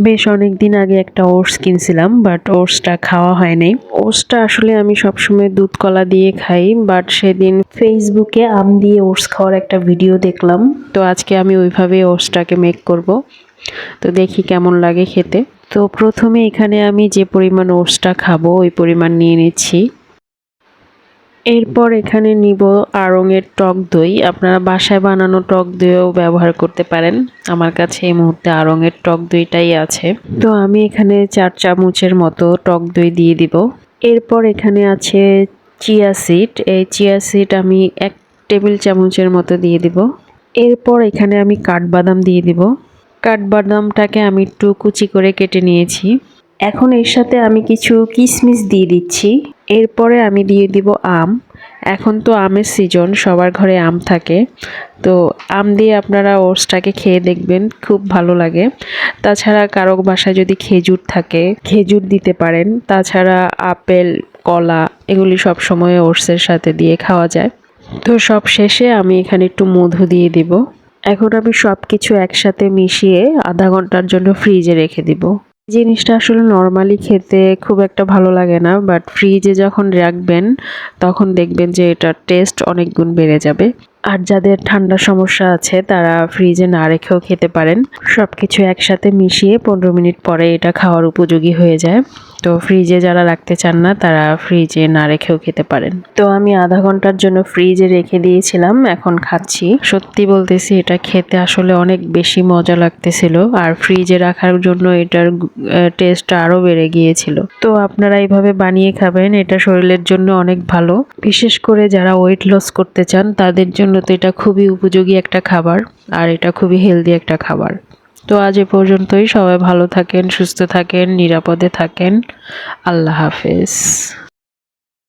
বেশ অনেকদিন আগে একটা ওটস কিনছিলাম, বাট ওটসটা খাওয়া হয় নাই। ওটসটা আসলে আমি সবসময় দুধ কলা দিয়ে খাই, বাট সেদিন ফেসবুকে আম দিয়ে ওটস খাওয়ার একটা ভিডিও দেখলাম, তো আজকে আমি ওইভাবে ওটসটাকে মেক করব। তো দেখি কেমন লাগে খেতে। তো প্রথমে এখানে আমি যে পরিমাণ ওটসটা খাবো ওই পরিমাণ নিয়ে নিচ্ছি। এরপর এখানে নিব আড়ংয়ের টক দই। আপনারা বাসায় বানানো টক দইও ব্যবহার করতে পারেন। আমার কাছে এই মুহূর্তে আড়ংয়ের টক দইটাই আছে। তো আমি এখানে 4 চামচের মতো টক দই দিয়ে দিব। এরপর এখানে আছে চিয়া সিড। এই চিয়া সিড আমি 1 টেবিল চামচের মতো দিয়ে দিব। এরপর এখানে আমি কাঠবাদাম দিয়ে দিব। কাঠবাদামটাকে আমি একটু কুচি করে কেটে নিয়েছি। এখন এর সাথে আমি কিছু কিশমিশ দিয়ে দিচ্ছি। এরপরে আমি দিয়ে দিব আম। এখন তো আমের সিজন, সবার ঘরে আম থাকে। তো আম দিয়ে আপনারা ওটসটাকে খেয়ে দেখবেন, খুব ভালো লাগে। তাছাড়া কারো বাসায় যদি খেজুর থাকে, খেজুর দিতে পারেন। তাছাড়া আপেল, কলা এগুলি সব সময় ওটসের সাথে দিয়ে খাওয়া যায়। তো সব শেষে আমি এখানে একটু মধু দিয়ে দিব। এখন আমি সব কিছু একসাথে মিশিয়ে আধা ঘন্টার জন্য ফ্রিজে রেখে দিব। জিনিসটা আসলে নরমালি খেতে খুব একটা ভালো লাগে না, বাট ফ্রিজে যখন রাখবেন তখন দেখবেন যে এটার টেস্ট অনেক গুণ বেড়ে যাবে। আর যাদের ঠান্ডার সমস্যা আছে তারা ফ্রিজে না রেখেও খেতে পারেন। সবকিছু একসাথে মিশিয়ে 15 মিনিট পরে এটা খাওয়ার উপযোগী হয়ে যায়। তো ফ্রিজে যারা রাখতে চান না তারা ফ্রিজে না রেখেও খেতে পারেন। তো আমি আধা ঘন্টার জন্য ফ্রিজে রেখে দিয়েছিলাম, এখন খাচ্ছি। সত্যি বলতেছি, এটা খেতে আসলে অনেক বেশি মজা লাগতেছিল, আর ফ্রিজে রাখার জন্য এটার টেস্টটা আরো বেড়ে গিয়েছিল। তো আপনারা এইভাবে বানিয়ে খাবেন, এটা শরীরের জন্য অনেক ভালো। বিশেষ করে যারা ওয়েট লস করতে চান তাদের জন্য তো এটা খুবই উপযোগী একটা খাবার, আর এটা খুবই হেলদি একটা খাবার। তো আজ এ পর্যন্তই। সবাই ভালো থাকেন, সুস্থ থাকেন, নিরাপদে থাকেন। আল্লাহ হাফেজ।